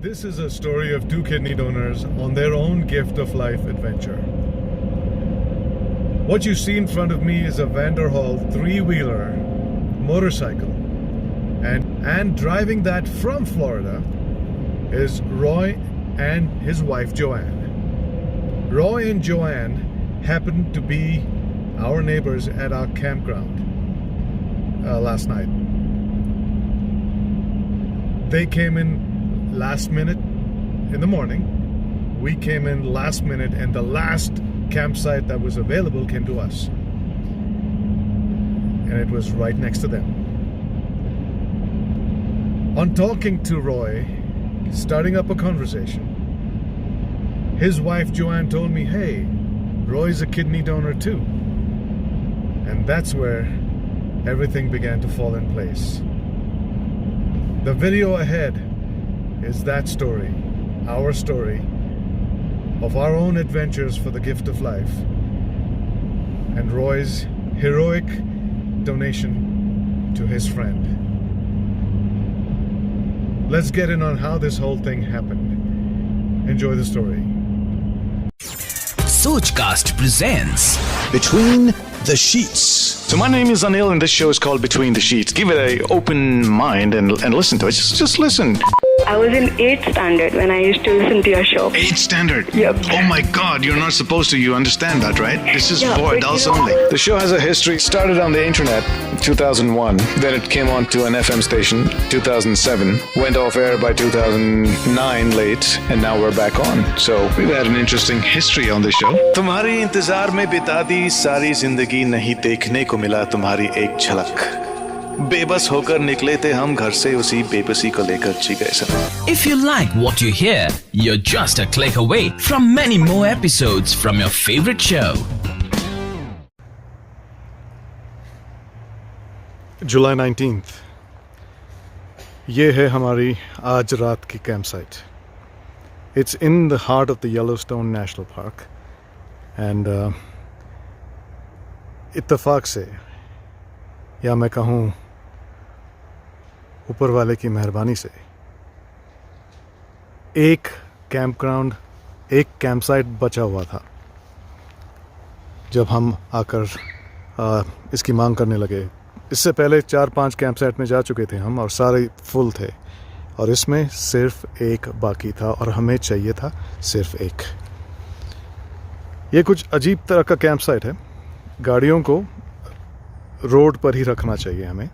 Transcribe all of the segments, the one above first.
This is a story of two kidney donors on their own gift of life adventure. What you see in front of me is a Vanderhall three-wheeler motorcycle. And driving that from Florida is Roy and his wife Joanne. Roy and Joanne happened to be our neighbors at our campground last night. They came in last minute in the morning. We came in last minute, and the last campsite that was available came to us. And it was right next to them. On talking to Roy, starting up a conversation, his wife Joanne told me, hey, Roy's a kidney donor too. And that's where everything began to fall in place. The video ahead is that story, our story of our own adventures for the gift of life, and Roy's heroic donation to his friend. Let's get in on how this whole thing happened. Enjoy the story. Sochcast presents Between the Sheets. So my name is Anil and this show is called Between the Sheets. Give it an open mind and listen to it. Just listen. I was in 8th standard when I used to listen to your show. 8th standard? Yep. Oh my God, you're not supposed to. You understand that, right? This is Yeah, for but adults you know- only. The show has a history. It started on the internet 2001. Then it came on to an FM station 2007. Went off air by 2009 late. And now we're back on. So we've had an interesting history on this show. तुम्हारी इंतजार में बिता दी सारी जिंदगी नहीं देखने को मिला तुम्हारी एक झलक बेबस होकर निकले थे हम घर से उसी बेबसी को लेकर जी गए सनम If you like what you hear, you're just a click away from many more episodes from your favorite show. July 19th. ये है हमारी आज रात की camp site. It's in the heart of the Yellowstone National Park. And इत्तेफाक से, या मैं कहूँ ऊपर वाले की मेहरबानी से, एक कैंप ग्राउंड, एक कैंप साइट बचा हुआ था. जब हम आकर इसकी मांग करने लगे, इससे पहले 4-5 कैंप साइट में जा चुके थे हम और सारे फुल थे, और इसमें सिर्फ एक बाकी था और हमें चाहिए था सिर्फ एक. ये कुछ अजीब तरह का कैंप साइट है. गाड़ियों को रोड पर ही रखना चाहिए हमें,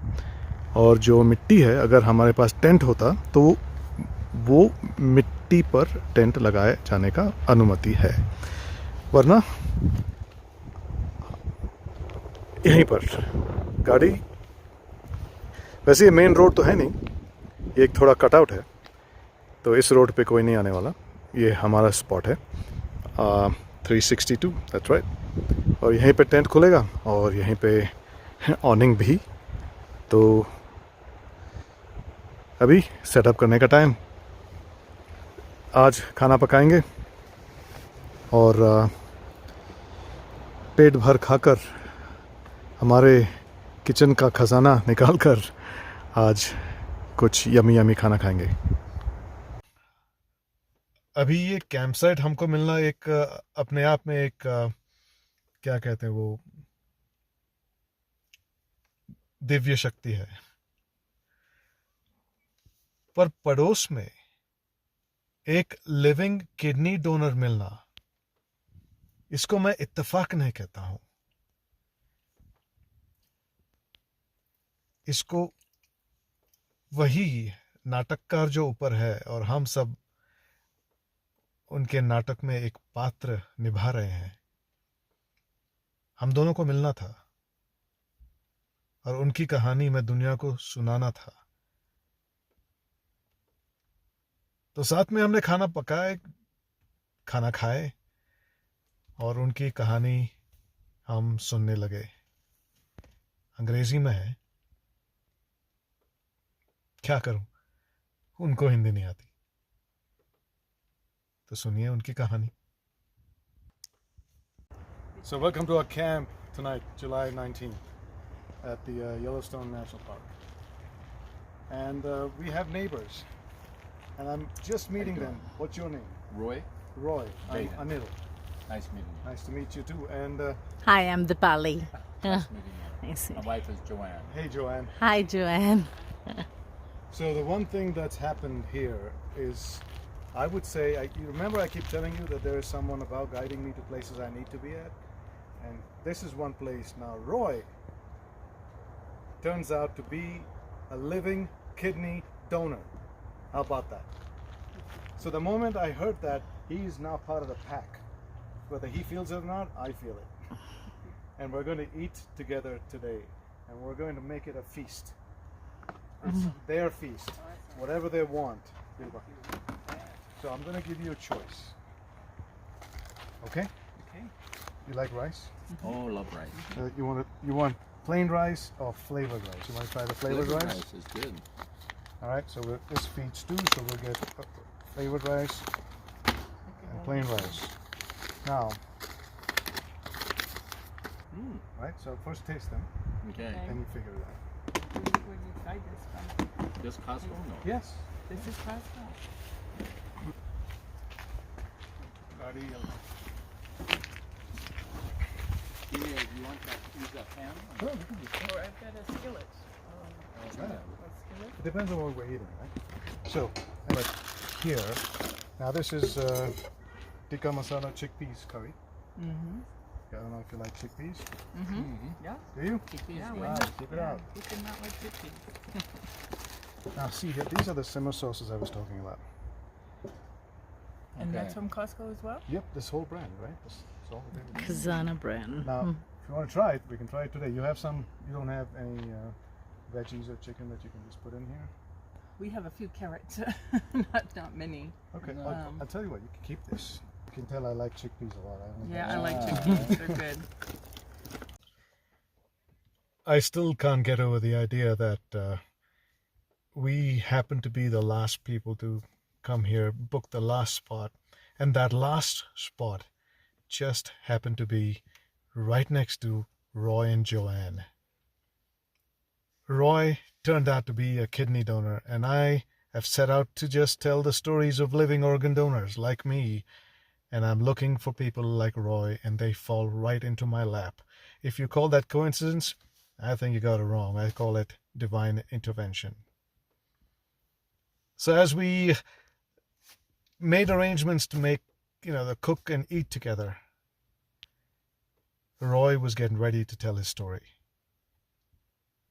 और जो मिट्टी है, अगर हमारे पास टेंट होता तो वो मिट्टी पर टेंट लगाए जाने का अनुमति है, वरना यहीं पर गाड़ी. वैसे ये मेन रोड तो है नहीं, ये एक थोड़ा कटआउट है, तो इस रोड पे कोई नहीं आने वाला. ये हमारा स्पॉट है 362, दैट्स राइट. और यहीं पे टेंट खुलेगा और यहीं पे ऑनिंग भी. तो अभी सेटअप करने का टाइम. आज खाना पकाएंगे और पेट भर खाकर हमारे किचन का खजाना निकालकर आज कुछ यमी यमी खाना खाएंगे. अभी ये कैंप साइट हमको मिलना एक अपने आप में एक क्या कहते हैं वो दिव्य शक्ति है. पर पड़ोस में एक लिविंग किडनी डोनर मिलना, इसको मैं इत्तेफाक नहीं कहता हूं. इसको वही नाटककार जो ऊपर है और हम सब उनके नाटक में एक पात्र निभा रहे हैं, हम दोनों को मिलना था और उनकी कहानी मैं दुनिया को सुनाना था. तो साथ में हमने खाना पकाए, खाना खाए और उनकी कहानी हम सुनने लगे. अंग्रेजी में है, क्या करूं, उनको हिंदी नहीं आती. तो सुनिए उनकी कहानी. So welcome to our camp tonight, July 19th, at the Yellowstone National Park. And we have neighbors. and I'm just meeting them. What's your name? Roy, Roy. I'm Hayden. Anil. nice meeting you. Nice to meet you too. And Hi, I'm Dipali. Nice meeting you. Nice. My wife is Joanne. hey, Joanne. Hi, Joanne. So the one thing that's happened here is, I would say, you remember I keep telling you that there is someone about guiding me to places I need to be at, and this is one place. Now Roy turns out to be a living kidney donor. How about that? So the moment I heard that, he's now part of the pack. Whether he feels it or not, I feel it. And we're going to eat together today, and we're going to make it a feast. It's their feast, whatever they want. So I'm gonna give you a choice. Okay? Okay. You like rice? Oh, love rice. You want plain rice or flavored rice? You want to try the flavored rice? is good. All right. So this feeds two, so we'll get flavored rice and plain rice. Now, right. So first taste them, Okay. then you figure it out. Where do you buy this from? Just Costco? No. Yes. This is Costco. You want to use that pan? Sure, we can do that. Or I've got a skillet. Try it. A skillet? It depends on what we're eating, right? So, but here, now this is tikka masala chickpeas curry. I don't know if you like chickpeas. Yeah. Do you? Yeah, Wow, keep it out. Who can not like chickpeas? Now see here, these are the simmer sauces I was talking about. And that's Okay. from Costco as well? Yep, this whole brand, right? This is all the brand. Kazana brand. Now, if you want to try it, we can try it today. You have some, you don't have any veggies or chicken that you can just put in here? We have a few carrots, not many. Okay, Um, I'll tell you what, you can keep this. You can tell I like chickpeas a lot. Yeah, I like chickpeas. They're good. I still can't get over the idea that we happen to be the last people to come here, book the last spot, and that last spot just happened to be right next to Roy and Joanne. Roy turned out to be a kidney donor, and I have set out to just tell the stories of living organ donors like me, and I'm looking for people like Roy, and they fall right into my lap. If you call that coincidence, I think you got it wrong. I call it divine intervention. So as we made arrangements to make, the cook and eat together, Roy was getting ready to tell his story.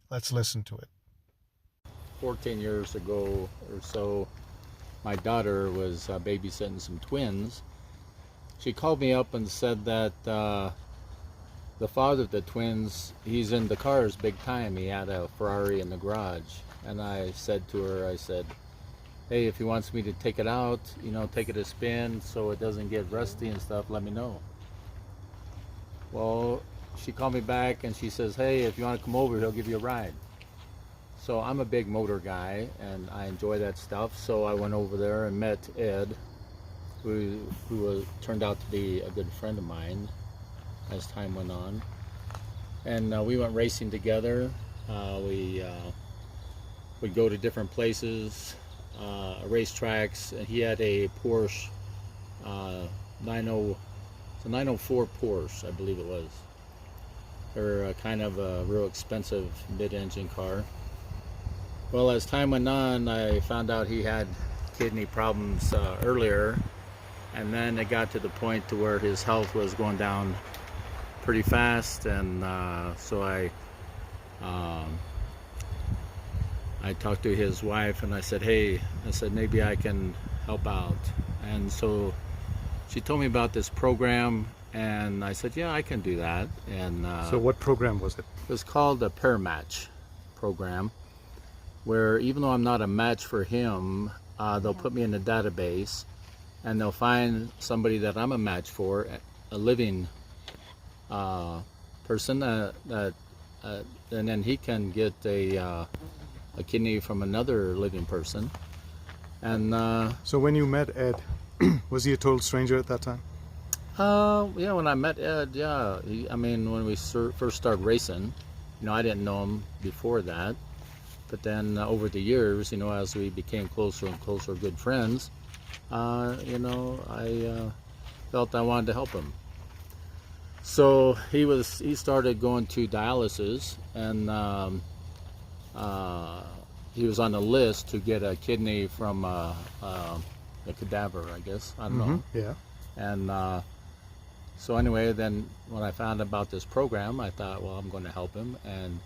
Let's listen to it. 14 years ago or so, my daughter was babysitting some twins. She called me up and said that the father of the twins, he's into cars big time. He had a Ferrari in the garage. And I said to her, hey, if he wants me to take it out, take it a spin so it doesn't get rusty and stuff, let me know. Well, she called me back and she says, hey, if you want to come over, he'll give you a ride. So I'm a big motor guy and I enjoy that stuff. So I went over there and met Ed, who turned out to be a good friend of mine as time went on. And we went racing together. We'd go to different places, racetracks. And he had a Porsche, it's a 904 Porsche, I believe it was. They're kind of a real expensive mid-engine car. Well, as time went on, I found out he had kidney problems earlier, and then it got to the point to where his health was going down pretty fast, and so I talked to his wife and I said, hey, maybe I can help out. And so she told me about this program, and I said, yeah, I can do that. And So what program was it? it was called a pair match program, where even though I'm not a match for him, they'll put me in a database and they'll find somebody that I'm a match for, a living person, and then he can get a kidney from another living person. And So when you met Ed, was he a total stranger at that time? yeah, when I met Ed, when we first started racing, I didn't know him before that. But then over the years, as we became closer and closer good friends, I felt I wanted to help him. So he started going to dialysis, and he was on the list to get a kidney from a cadaver, I guess. I don't know. Yeah. And so anyway, then when I found about this program, I thought, well, I'm going to help him. And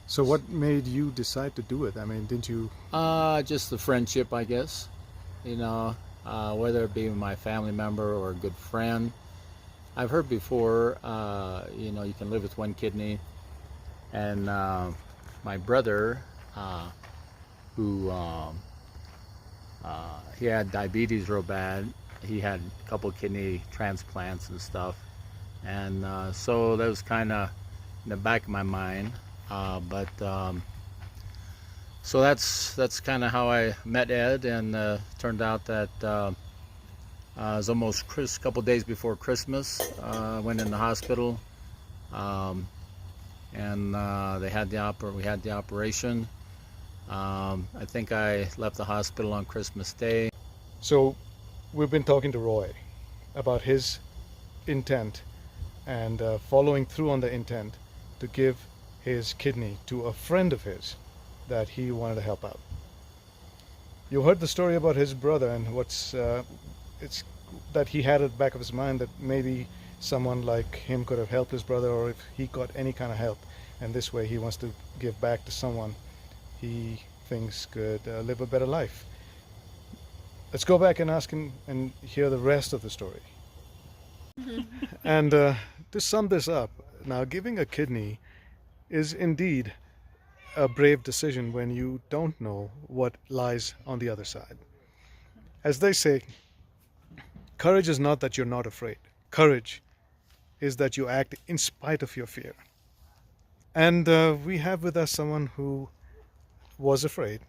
So what made you decide to do it? I mean, didn't you? just the friendship, I guess. Whether it be my family member or a good friend. I've heard before, you can live with one kidney. And my brother, who he had diabetes real bad. He had a couple kidney transplants and stuff. And so that was kind of in the back of my mind. So that's kind of how I met Ed, and turned out that it was almost a couple days before Christmas. I went in the hospital, and we had the operation. I think I left the hospital on Christmas Day. So we've been talking to Roy about his intent and following through on the intent to give his kidney to a friend of his that he wanted to help out. You heard the story about his brother and it's that he had at the back of his mind that maybe someone like him could have helped his brother, or if he got any kind of help, and this way he wants to give back to someone he thinks could live a better life. Let's go back and ask him and hear the rest of the story. And to sum this up, now giving a kidney is indeed a brave decision when you don't know what lies on the other side. As they say, courage is not that you're not afraid. Courage is that you act in spite of your fear. And we have with us someone who was afraid.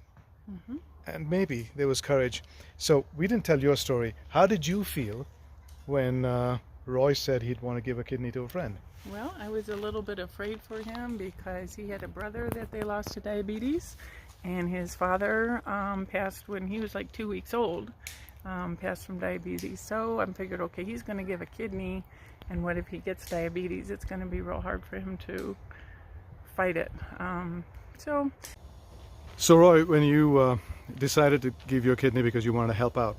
And maybe there was courage. So we didn't tell your story. How did you feel when Roy said he'd want to give a kidney to a friend? Well, I was a little bit afraid for him because he had a brother that they lost to diabetes, and his father passed when he was like 2 weeks old, passed from diabetes. So I figured, okay, he's going to give a kidney, and what if he gets diabetes? It's going to be real hard for him to fight it. So Roy, when you decided to give your kidney because you wanted to help out,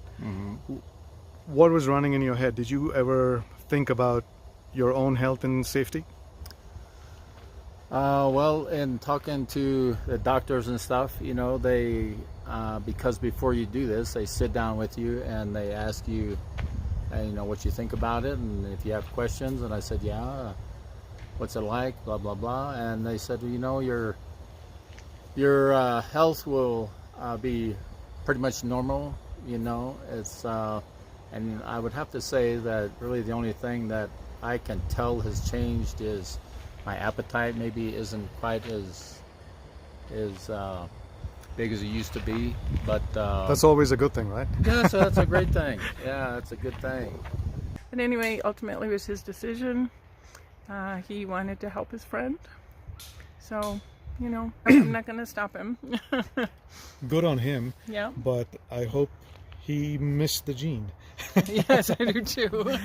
what was running in your head? Did you ever think about your own health and safety? Well, in talking to the doctors and stuff, they because before you do this, they sit down with you and they ask you, what you think about it, and if you have questions. And I said, yeah, what's it like, blah blah blah. And they said, your health will be pretty much normal. It's and I would have to say that really the only thing that I can tell has changed is my appetite maybe isn't quite as big as it used to be, but that's always a good thing, right? Yeah, so that's a great thing. Yeah, that's a good thing. But anyway, ultimately it was his decision. He wanted to help his friend, so I'm not going to stop him. Good on him. Yeah. But I hope he missed the gene. Yes, I do too.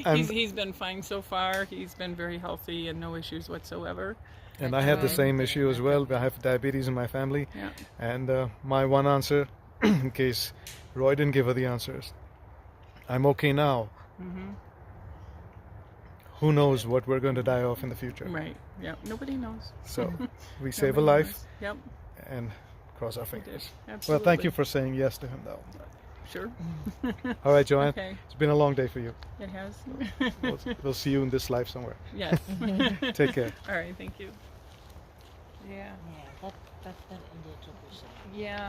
And- he's been fine so far. He's been very healthy and no issues whatsoever. And I had the same issue as well. I have diabetes in my family. Yeah. And my one answer, in case Roy didn't give her the answers, I'm okay now. Who knows what we're going to die of in the future? Right. Yeah. Nobody knows. So we save a Nobody life knows. Yep. and cross our fingers. Absolutely. Well, thank you for saying yes to him, though. Sure. All right, Joanne. Okay. It's been a long day for you. It has. We'll see you in this life somewhere. Yes. Take care. All right. Thank you. Yeah. Yeah.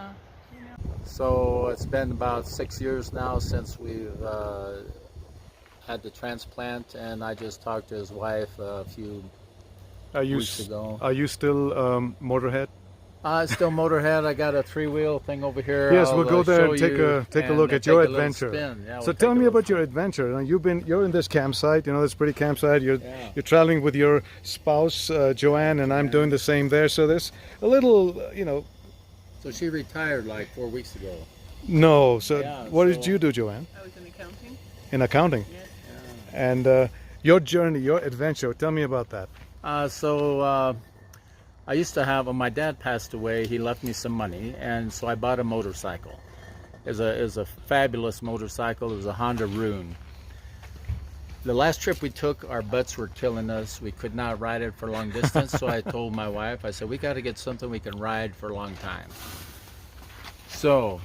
So it's been about 6 years now since we've had the transplant, and I just talked to his wife a few weeks ago. Are you still Motorhead? Still Motorhead. I got a 3-wheel thing over here. Yes, we'll go there show and you take a look at your take a little adventure. spin. Yeah, So we'll tell take me a about your adventure. Now, you're in this campsite. It's a pretty campsite. You're traveling with your spouse Joanne, and I'm doing the same there. So there's a little So she retired like 4 weeks ago. No. So Yeah, what did so- you do, Joanne? I was in accounting. In accounting. Yes. And your journey, your adventure. Tell me about that. I used to have, when my dad passed away, he left me some money, and so I bought a motorcycle. It was a fabulous motorcycle. It was a Honda Rune. The last trip we took, our butts were killing us. We could not ride it for long distance, so I told my wife, I said, we got to get something we can ride for a long time. So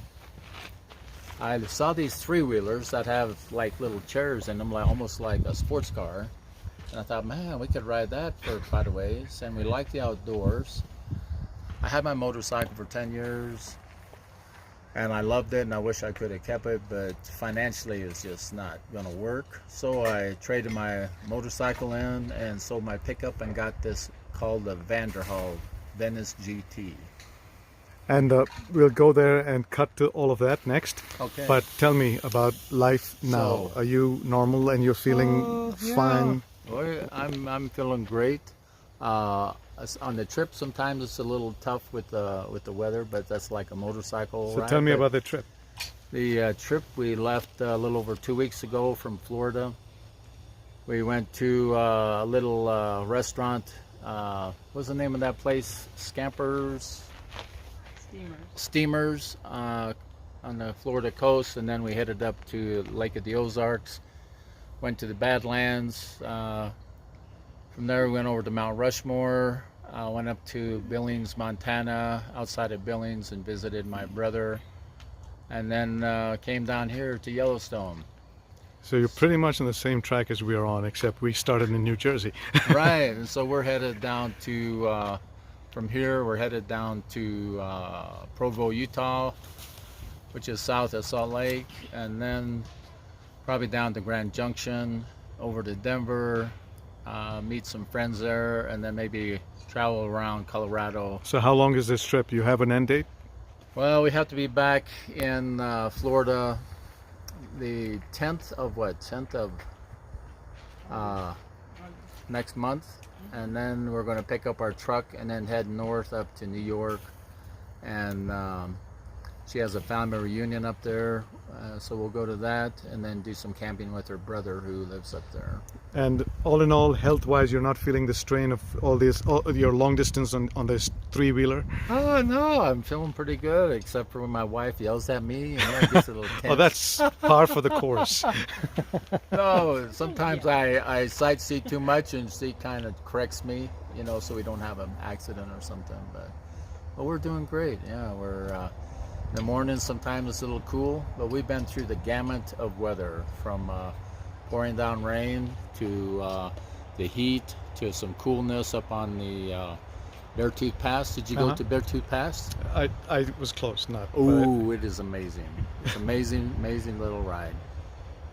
I saw these three-wheelers that have like little chairs in them, like almost like a sports car. And I thought, man, we could ride that for quite a ways. And we like the outdoors. I had my motorcycle for 10 years. And I loved it, and I wish I could have kept it, but financially it's just not going to work. So I traded my motorcycle in and sold my pickup and got this called the Vanderhall Venice GT. And we'll go there and cut to all of that next. Okay. But tell me about life now. So- Are you normal and you're feeling fine? Well, I'm feeling great. On the trip, sometimes it's a little tough with the weather, but that's like a motorcycle So ride. tell me But about the trip. the trip. We left a little over 2 weeks ago from Florida. We went to a little restaurant. What's the name of that place? Scampers? Steamers on the Florida coast, and then we headed up to Lake of the Ozarks. Went to the Badlands. From there, we went over to Mount Rushmore. Went up to Billings, Montana, outside of Billings, and visited my brother. And then came down here to Yellowstone. So you're pretty much on the same track as we are on, except we started in New Jersey. Right, and so we're headed down to, from here, we're headed down to Provo, Utah, which is south of Salt Lake, and then probably down to Grand Junction, over to Denver, meet some friends there, and then maybe travel around Colorado. So how long is this trip? You have an end date? Well, we have to be back in Florida the 10th of what? 10th of next month, and then we're going to pick up our truck and then head north up to New York. And she has a family reunion up there, so we'll go to that and then do some camping with her brother who lives up there. And all in all, health-wise, you're not feeling the strain of all your long distance on this three-wheeler? Oh no, I'm feeling pretty good, except for when my wife yells at me and that gets a little tense. Oh, that's par for the course. No, sometimes I sightsee too much and she kind of corrects me, so we don't have an accident or something. But we're doing great. Yeah, we're in the morning. Sometimes it's a little cool, but we've been through the gamut of weather, from pouring down rain to the heat to some coolness up on the Beartooth Pass. Did you go to Beartooth Pass? I was close, not. Oh, it is amazing. It's amazing, amazing little ride.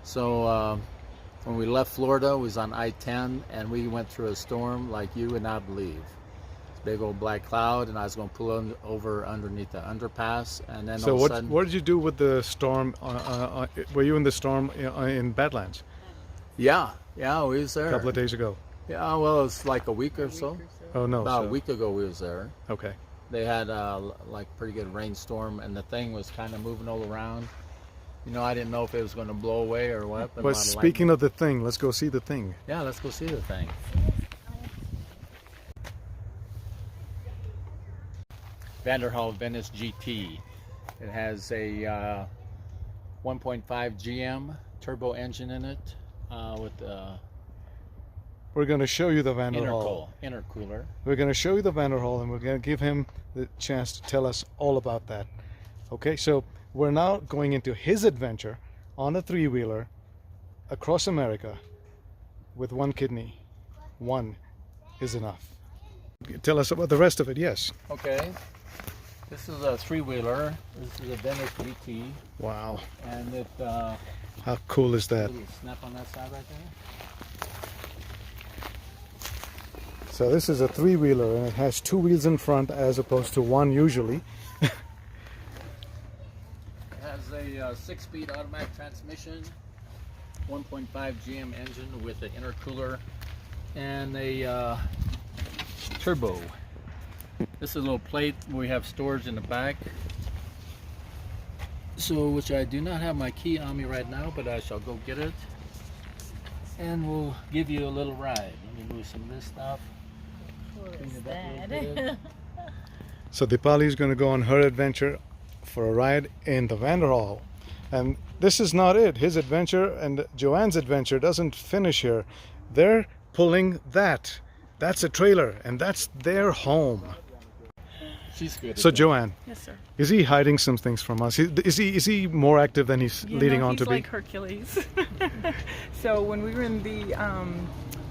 So when we left Florida, we was on I-10, and we went through a storm like you would not believe. It's a big old black cloud, and I was going to pull over underneath the underpass, and then So all of a sudden, what did you do with the storm? Were you in the storm in Badlands yeah, we was there. a couple of days ago? Yeah, well, it's like a week or so. Oh no. About so- a week ago, we was there. Okay. They had like pretty good rainstorm, and the thing was kind of moving all around. I didn't know if it was going to blow away or what. But a But lot of speaking of the thing, let's go see the thing. yeah, let's go see the thing. Vanderhall Venice GT. It has a 1.5 GM turbo engine in it with We're going to show you the Vanderhall. intercooler. We're going to show you the Vanderhall, and we're going to give him the chance to tell us all about that. Okay, so we're now going into his adventure on a three-wheeler across America with one kidney. One is enough. Tell us about the rest of it, yes. Okay. This is a three-wheeler. This is a Venice GT, Wow. and it How cool is that? little snap on that side right there. So this is a three-wheeler, and it has two wheels in front as opposed to one usually. It has a 6-speed automatic transmission, 1.5 GM engine with an intercooler, and a turbo. This is a little plate we have storage in the back. So, which I do not have my key on me right now, but I shall go get it. And we'll give you a little ride. Let me move some of this stuff. Clean it up a little bit. So Dipali is going to go on her adventure for a ride in the Vanderhall. And this is not it. His adventure and Joanne's adventure doesn't finish here. They're pulling that. That's a trailer, and that's their home. She's good. So Joanne, Yes, sir. is he hiding some things from us? Is he more active than he's leading on to he's be? like Hercules. So when we were in the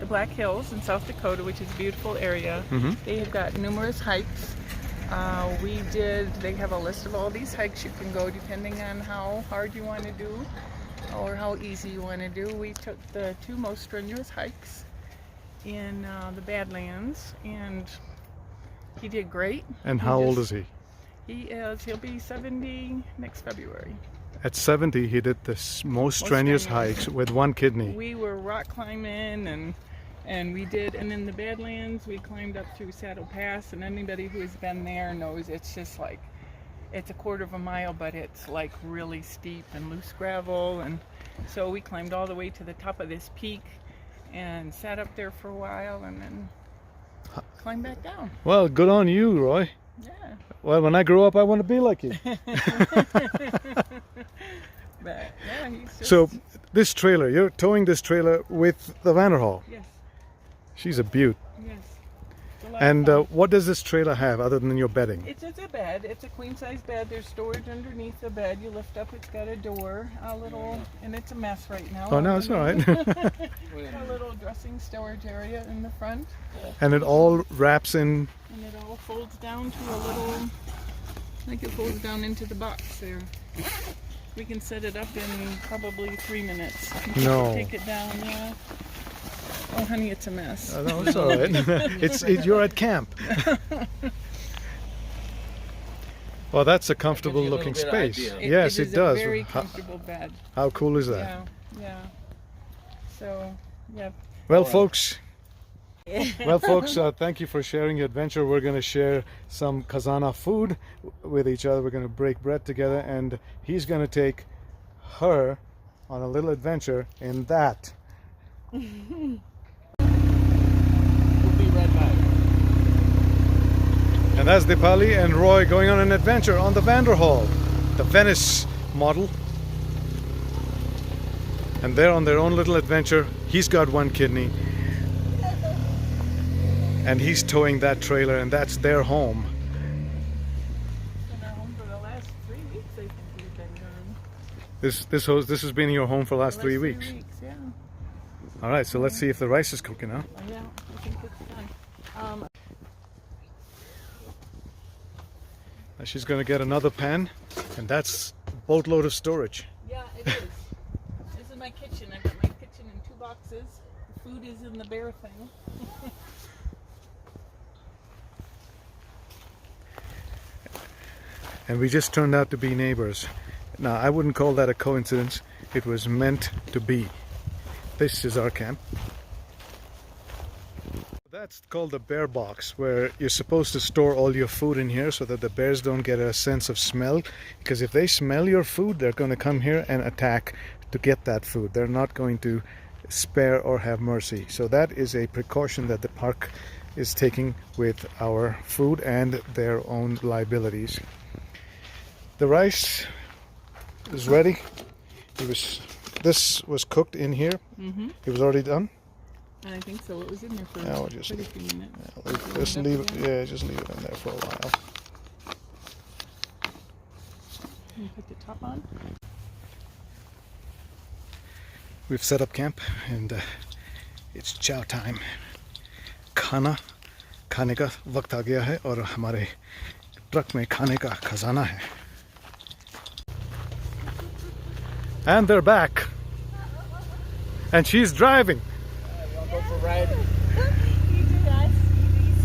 Black Hills in South Dakota, which is a beautiful area, they have got numerous hikes. They have a list of all these hikes you can go depending on how hard you want to do or how easy you want to do. We took the 2 most strenuous hikes in the Badlands, and he did great. And how old is he? He'll be 70 next February. At 70, he did the most strenuous hikes with 1 kidney. We were rock climbing and in the Badlands we climbed up through Saddle Pass, and anybody who has been there knows it's just like, it's a quarter of a mile, but it's like really steep and loose gravel, and so we climbed all the way to the top of this peak and sat up there for a while and then climbed back down. Well, good on you, Roy. Yeah. Well, when I grow up, I want to be like you. But yeah, he's just, So, this trailer, you're towing this trailer with the Vanderhall. yes, She's a beaut. yes. It's a lot of And fun. what does this trailer have other than your bedding? It's a bed. It's a queen size bed. There's storage underneath the bed. You lift up. It's got a door, and it's a mess right now. Oh, no, it's all right. A little dressing storage area in the front, And it all wraps in. and it all folds down to a little. I think it folds down into the box there. We can set it up in probably 3 minutes. No. Take it down. Yeah. Oh, honey, it's a mess. No, it's all right. You're at camp. Well, that's a comfortable Gives you a looking little bit of space. idea. Yes, it it is does. A very How, comfortable bed. how cool is that? Yeah, yeah. So, yeah. Well, folks. Well, folks, thank you for sharing your adventure. We're going to share some Khazana food with each other. We're going to break bread together, and he's going to take her on a little adventure in that. We'll be right back. And that's Dipali and Roy going on an adventure on the Vanderhall, the Venice model. And they're on their own little adventure. He's got 1 kidney. And he's towing that trailer, and that's their home. Been our home for the last 3 weeks, I think we've been gone. This has been your home for the last 3 weeks. Yeah. All right, so let's see if the rice is cooking, huh? Yeah, I think it's done. She's going to get another pan, and that's a boatload of storage. Yeah, it is. This is my kitchen. I've got my kitchen in 2 boxes. The food is in the bear thing. And we just turned out to be neighbors. Now, I wouldn't call that a coincidence. It was meant to be. This is our camp. That's called the bear box, where you're supposed to store all your food in here so that the bears don't get a sense of smell. Because if they smell your food, they're going to come here and attack to get that food. They're not going to spare or have mercy. So that is a precaution that the park is taking with our food and their own liabilities. The rice is ready. This was cooked in here. Mm-hmm. It was already done. I think so. It was in there for Yeah, we'll just quite a few minutes. Just leave it. Yeah, just leave it in there for a while. Can you put the top on? We've set up camp, and it's chow time. खाने का वक्त आ गया है और हमारे truck में खाने का खजाना है. And they're back. And she's driving. You want to go for a ride? He did ask. He's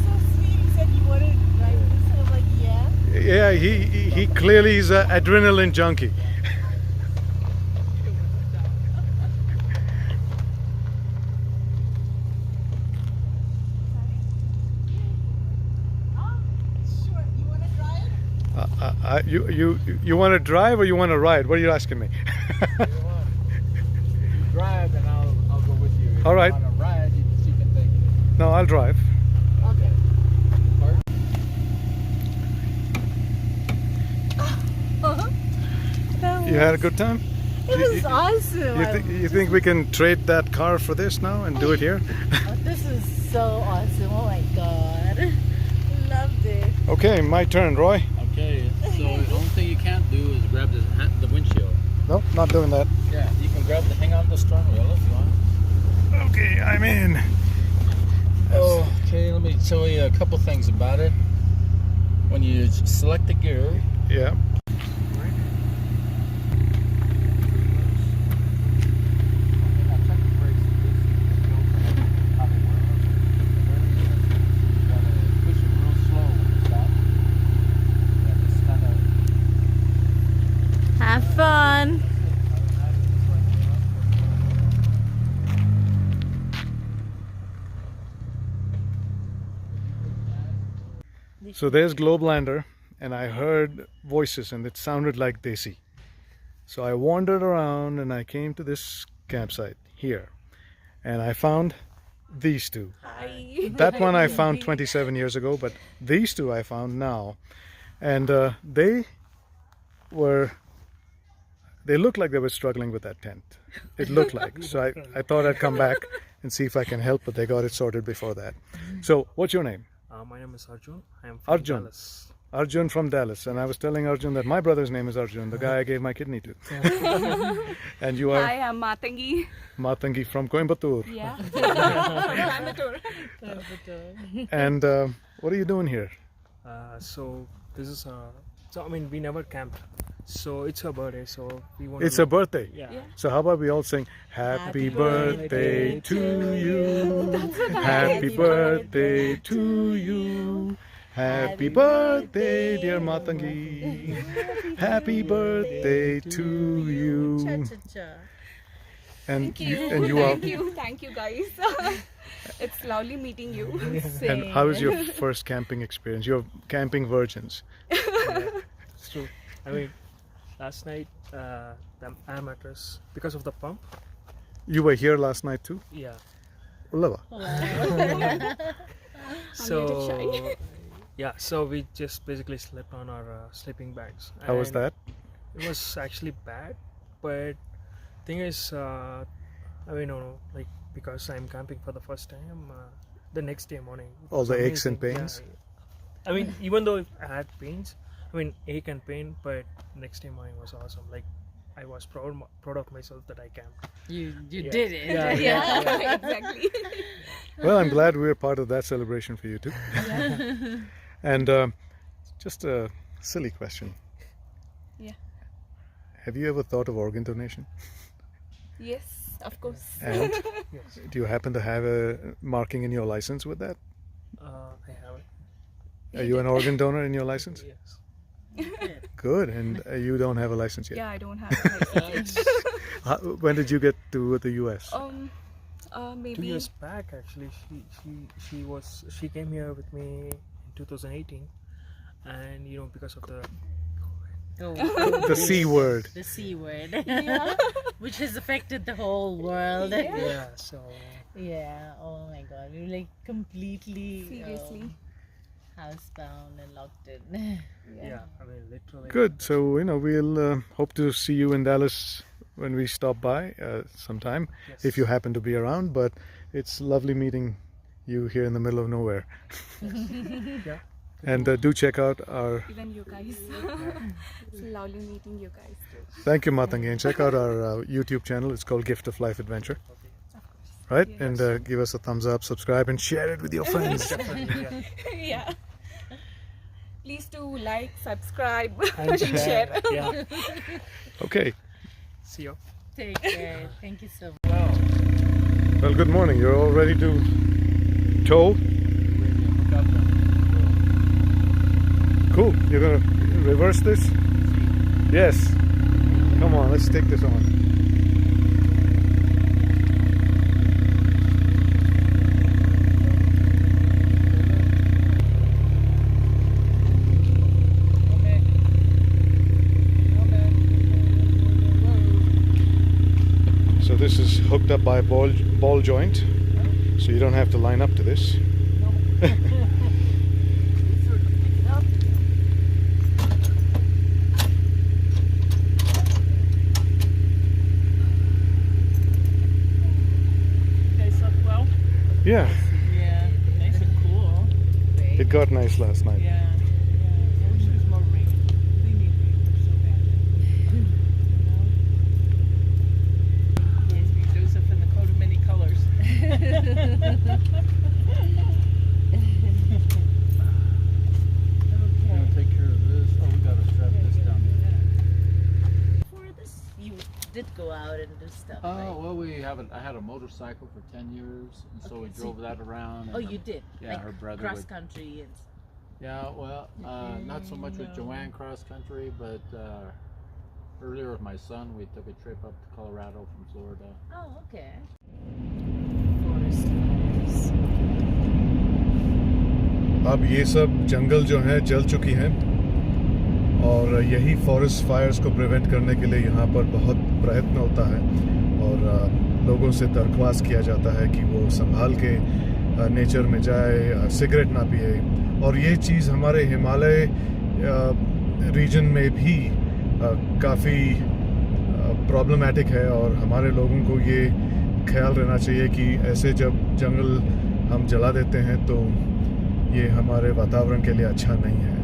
so sweet. He said he wanted to drive this, and I'm like, yeah. Yeah, he clearly is an adrenaline junkie. Oh, You want to drive or you want to ride? What are you asking me? You drive and I'll go with you. If All right. you want to ride, she can take you. No, I'll drive. Okay. You had a good time? It was awesome. You think we can trade that car for this now and do it here? This is so awesome. Oh my god. Loved it. Okay, my turn, Roy. Okay, so the only thing you can't do is grab the windshield. Nope, not doing that. Yeah, you can hang on the steering wheel if you want. Okay, I'm in. Okay, let me show you a couple things about it. When you select the gear, Yeah. Have fun. So there's Globelander, and I heard voices, and it sounded like Desi. So I wandered around, and I came to this campsite here, and I found these two. That one I found 27 years ago, but these two I found now, and they looked like they were struggling with that tent. It looked like. So I thought I'd come back and see if I can help, but they got it sorted before that. So what's your name? My name is Arjun. I am from Arjun. Dallas. Arjun from Dallas. And I was telling Arjun that my brother's name is Arjun, the guy I gave my kidney to. And you are? Hi, I'm Matangi. Matangi from Coimbatore. Yeah. And what are you doing here? So this is we never camped. So it's her birthday. So we want. It's her birthday. Yeah. So how about we all sing Happy birthday to you. Happy birthday to you. Happy birthday, dear Matangi. Happy birthday to you. And you are. Thank you guys. It's lovely meeting you. And how is your first camping experience? You're camping virgins. It's true. I mean, last night the air mattress, because of the pump. You were here last night too? Yeah. Ulava. So yeah, so we just basically slept on our sleeping bags. How was And that? It was actually bad, but thing is, because I'm camping for the first time, the next day morning. it All was the aches and amazing. pains? Yeah. I mean, even though I had pains, ache and pain, but next day morning was awesome. Like, I was proud of myself that I camped. You Yeah. did it. Yeah. Exactly. Well, I'm glad we're part of that celebration for you too. And just a silly question. Yeah. Have you ever thought of organ donation? Yes, of course. And Yes. do you happen to have a marking in your license with that? I haven't. Are you an organ donor in your license? Yes. Good. And you don't have a license yet? Yeah, I don't have a license. When did you get to the US? Maybe 2 years back, actually, she came here with me in 2018, and because of the The C word. The C word. Which has affected the whole world. yeah, so Yeah, oh my god. We were like completely seriously. housebound and locked in. yeah, I mean literally. Good. So, we'll hope to see you in Dallas when we stop by sometime, Yes. if you happen to be around. But it's lovely meeting you here in the middle of nowhere. Yeah. And do check out our... Even you guys. It's lovely meeting you guys. Thank you, Matangi. And check out our YouTube channel. It's called Gift of Life Adventure. Right? Yes. And give us a thumbs up, subscribe, and share it with your friends. Definitely, yeah. Yeah. Please do like, subscribe, And and share. Yeah. Okay. See you. Take care. Thank you so much. Well, good morning. You're all ready to tow? Cool. You're going to reverse this? Yes. Come on, let's take this on. hooked up by a ball joint, so you don't have to line up to this. They slept well? Yeah, Yeah, nice and cool. it got nice last night. Yeah, yeah. I wish there was more rain. We need rain so badly. Yes, be Joseph in the coat of many colors. We're gonna take care of this. Oh, we gotta strap this down. Before this, you did go out and do stuff, Oh, right? well, I had a motorcycle for 10 years, and so Okay, we so drove that around. Oh, and you did? Yeah, Like her brother cross would. country and Yeah, well, not so much with Joanne cross country, but earlier with my son, we took a trip up to Colorado from Florida. Oh, okay. Forest fires. अब ये सब जंगल जो हैं जल चुकी हैं और यही फॉरेस्ट फायर्स को प्रिवेंट करने के लिए यहाँ पर बहुत प्रयत्न होता है और लोगों से दरख्वास्त किया जाता है कि वो संभाल के नेचर में जाए, सिगरेट ना पिए। और ये चीज़ हमारे हिमालय रीजन में भी काफ़ी प्रॉब्लमेटिक है और हमारे लोगों को ये ख्याल रहना चाहिए कि ऐसे जब जंगल हम जला देते हैं तो ये हमारे वातावरण के लिए अच्छा नहीं है।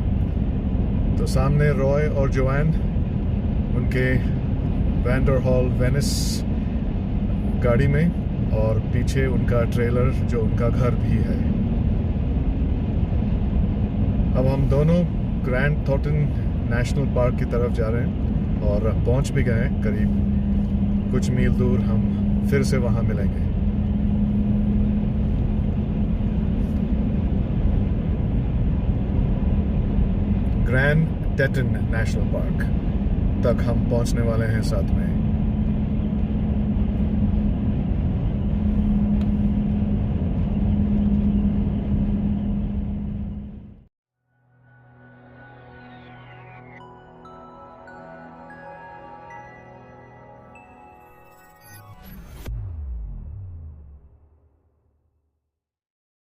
तो सामने रॉय और जोआन उनके वैंडरहॉल वेनिस गाड़ी में और पीछे उनका ट्रेलर जो उनका घर भी है। अब हम दोनों ग्रैंड थॉर्टन नेशनल पार्क की तरफ जा रहे हैं और पहुंच भी गए हैं। करीब कुछ मील दूर हम फिर से वहां मिलेंगे। ग्रैंड टेटन नेशनल पार्क तक हम पहुंचने वाले हैं साथ में।